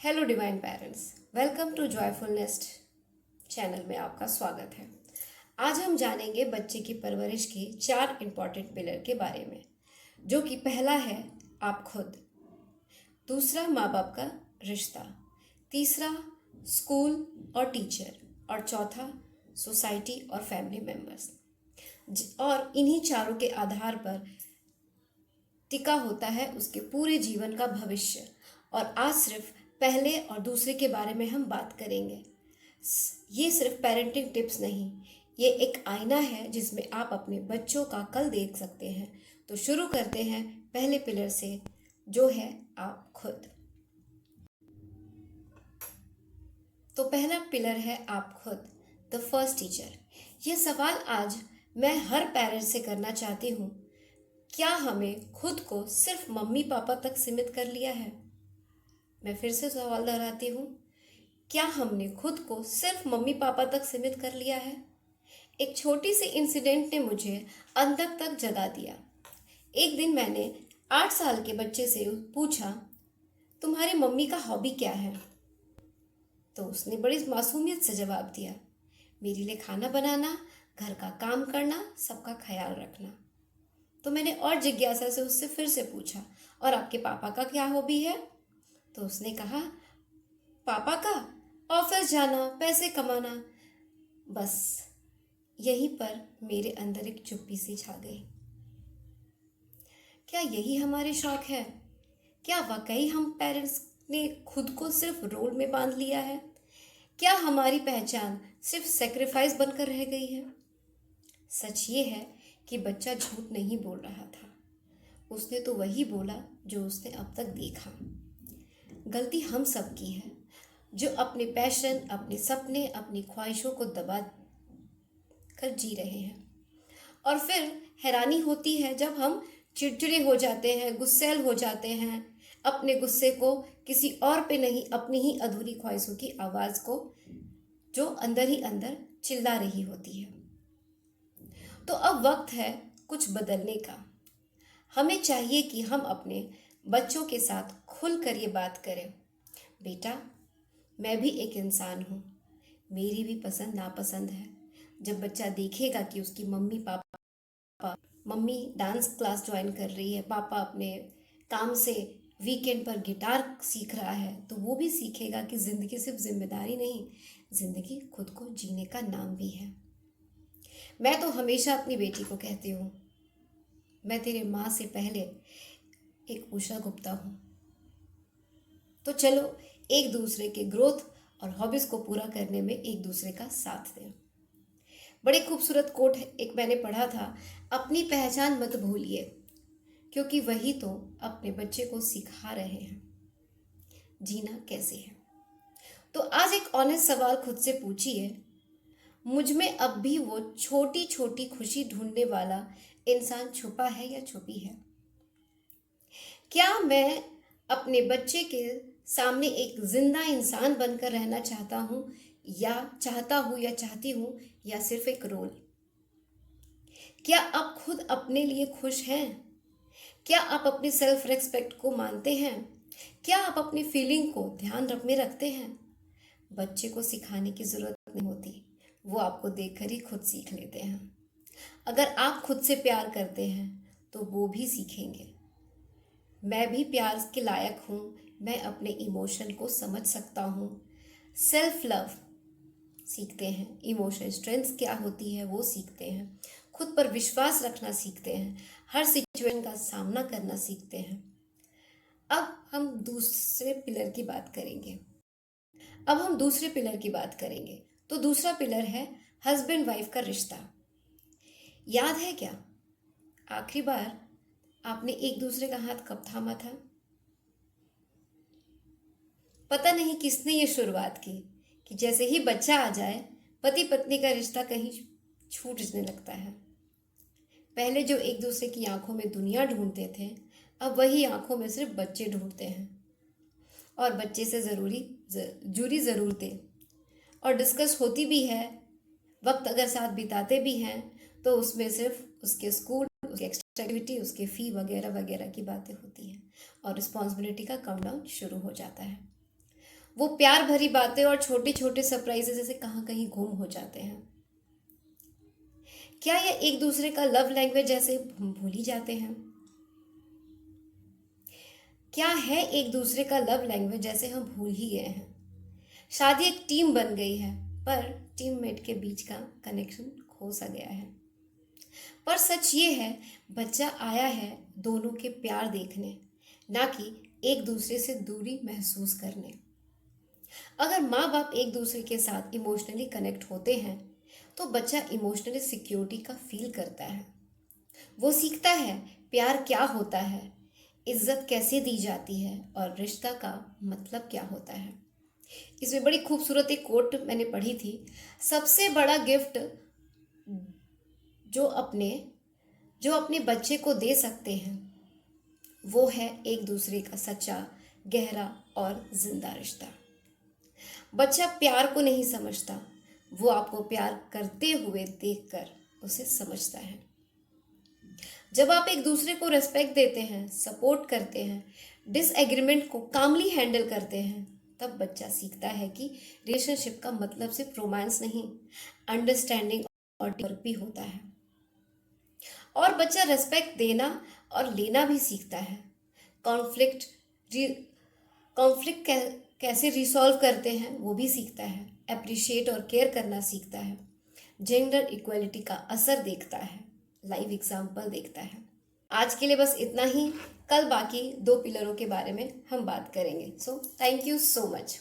Hello divine parents, welcome to joyful nest channel में आपका स्वागत है। आज हम जानेंगे बच्चे की परवरिश के 4 इम्पॉर्टेंट पिलर के बारे में, जो कि पहला है आप खुद, दूसरा माँ बाप का रिश्ता, तीसरा स्कूल और टीचर, और चौथा सोसाइटी और फैमिली मेम्बर्स। और इन्हीं चारों के आधार पर टिका होता है उसके पूरे जीवन का भविष्य। और आज सिर्फ पहले और दूसरे के बारे में हम बात करेंगे। ये सिर्फ पेरेंटिंग टिप्स नहीं, ये एक आईना है जिसमें आप अपने बच्चों का कल देख सकते हैं। तो शुरू करते हैं पहले पिलर से, जो है आप खुद। तो पहला पिलर है आप खुद, द फर्स्ट टीचर। ये सवाल आज मैं हर पेरेंट से करना चाहती हूँ। क्या हमें खुद को सिर्फ मम्मी पापा तक सीमित कर लिया है? मैं फिर से सवाल दोहराती हूँ, क्या हमने खुद को सिर्फ मम्मी पापा तक सीमित कर लिया है? एक छोटी सी इंसिडेंट ने मुझे अंदर तक जगा दिया। एक दिन मैंने 8 साल के बच्चे से पूछा, तुम्हारी मम्मी का हॉबी क्या है? तो उसने बड़ी मासूमियत से जवाब दिया, मेरे लिए खाना बनाना, घर का काम करना, सबका ख्याल रखना। तो मैंने और जिज्ञासा से उससे फिर से पूछा, और आपके पापा का क्या हॉबी है? तो उसने कहा, पापा का ऑफिस जाना, पैसे कमाना। बस यहीं पर मेरे अंदर एक चुप्पी सी छा गई। क्या यही हमारे शौक है? क्या वाकई हम पेरेंट्स ने खुद को सिर्फ रोल में बांध लिया है? क्या हमारी पहचान सिर्फ सेक्रीफाइस बनकर रह गई है? सच ये है कि बच्चा झूठ नहीं बोल रहा था। उसने तो वही बोला जो उसने अब तक देखा। गलती हम सब की है, जो अपने पैशन, अपने सपने, अपनी ख्वाहिशों को दबा कर जी रहे हैं। और फिर हैरानी होती है जब हम चिड़चिड़े हो जाते हैं, गुस्सैल हो जाते हैं, अपने गुस्से को किसी और पे नहीं, अपनी ही अधूरी ख्वाहिशों की आवाज़ को जो अंदर ही अंदर चिल्ला रही होती है। तो अब वक्त है कुछ बदलने का। हमें चाहिए कि हम अपने बच्चों के साथ खुलकर ये बात करें, बेटा मैं भी एक इंसान हूँ, मेरी भी पसंद नापसंद है। जब बच्चा देखेगा कि उसकी मम्मी डांस क्लास ज्वाइन कर रही है, पापा अपने काम से वीकेंड पर गिटार सीख रहा है, तो वो भी सीखेगा कि ज़िंदगी सिर्फ जिम्मेदारी नहीं, ज़िंदगी खुद को जीने का नाम भी है। मैं तो हमेशा अपनी बेटी को कहती हूँ, मैं तेरे माँ से पहले एक उषा गुप्ता हूँ। तो चलो एक दूसरे के ग्रोथ और हॉबीज़ को पूरा करने में एक दूसरे का साथ दें। बड़े खूबसूरत कोट एक मैंने पढ़ा था, अपनी पहचान मत भूलिए, क्योंकि वही तो अपने बच्चे को सिखा रहे हैं जीना कैसे है। तो आज एक ऑनेस्ट सवाल खुद से पूछिए, मुझ में अब भी वो छोटी छोटी खुशी ढूंढने वाला इंसान छुपा है या छुपी है? क्या मैं अपने बच्चे के सामने एक जिंदा इंसान बनकर रहना चाहता हूँ या चाहती हूँ, या सिर्फ एक रोल? क्या आप खुद अपने लिए खुश हैं? क्या आप अपनी सेल्फ रेस्पेक्ट को मानते हैं? क्या आप अपनी फीलिंग को ध्यान में रखते हैं? बच्चे को सिखाने की जरूरत नहीं होती, वो आपको देखकर ही खुद सीख लेते हैं। अगर आप खुद से प्यार करते हैं तो वो भी सीखेंगे। मैं भी प्यार के लायक हूँ, मैं अपने इमोशन को समझ सकता हूँ। सेल्फ लव सीखते हैं, इमोशन स्ट्रेंथ क्या होती है वो सीखते हैं, खुद पर विश्वास रखना सीखते हैं, हर सिचुएशन का सामना करना सीखते हैं। अब हम दूसरे पिलर की बात करेंगे। तो दूसरा पिलर है हस्बैंड वाइफ का रिश्ता। याद है क्या आखिरी बार आपने एक दूसरे का हाथ कब थामा था? पता नहीं किसने ये शुरुआत की कि जैसे ही बच्चा आ जाए पति पत्नी का रिश्ता कहीं छूटने लगता है। पहले जो एक दूसरे की आंखों में दुनिया ढूंढते थे, अब वही आंखों में सिर्फ बच्चे ढूंढते हैं, और बच्चे से जुड़ी ज़रूरतें और डिस्कस होती भी है। वक्त अगर साथ बिताते भी हैं तो उसमें सिर्फ उसके स्कूल, उसकी एक्स्ट्रा एक्टिविटी, उसके फ़ी वगैरह वगैरह की बातें होती हैं, और रिस्पॉन्सिबिलिटी का काउंटडाउन शुरू हो जाता है। वो प्यार भरी बातें और छोटे छोटे सरप्राइजेस जैसे कहाँ कहीं गुम हो जाते हैं। क्या ये एक दूसरे का लव लैंग्वेज जैसे भूल ही जाते हैं? क्या है एक दूसरे का लव लैंग्वेज जैसे हम भूल ही गए हैं? शादी एक टीम बन गई है, पर टीममेट के बीच का कनेक्शन खो सा गया है। पर सच ये है, बच्चा आया है दोनों के प्यार देखने, ना कि एक दूसरे से दूरी महसूस करने। अगर माँ बाप एक दूसरे के साथ इमोशनली कनेक्ट होते हैं तो बच्चा इमोशनली सिक्योरिटी का फील करता है। वो सीखता है प्यार क्या होता है, इज्जत कैसे दी जाती है और रिश्ता का मतलब क्या होता है। इसमें बड़ी खूबसूरत एक कोट मैंने पढ़ी थी, सबसे बड़ा गिफ्ट जो अपने जो अपने बच्चे को दे सकते हैं वो है एक दूसरे का सच्चा, गहरा और जिंदा रिश्ता। बच्चा प्यार को नहीं समझता, वो आपको प्यार करते हुए देखकर उसे समझता है। जब आप एक दूसरे को रिस्पेक्ट देते हैं, सपोर्ट करते हैं, डिसएग्रीमेंट को कामली हैंडल करते हैं, तब बच्चा सीखता है कि रिलेशनशिप का मतलब सिर्फ रोमांस नहीं, अंडरस्टैंडिंग और टीमवर्क भी होता है। और बच्चा रिस्पेक्ट देना और लेना भी सीखता है। कॉन्फ्लिक्ट कॉन्फ्लिक्ट कैसे रिसॉल्व करते हैं वो भी सीखता है। अप्रिशिएट और केयर करना सीखता है। जेंडर इक्वलिटी का असर देखता है, लाइव एग्जाम्पल देखता है। आज के लिए बस इतना ही। कल बाकी 2 पिलरों के बारे में हम बात करेंगे। So thank you so much.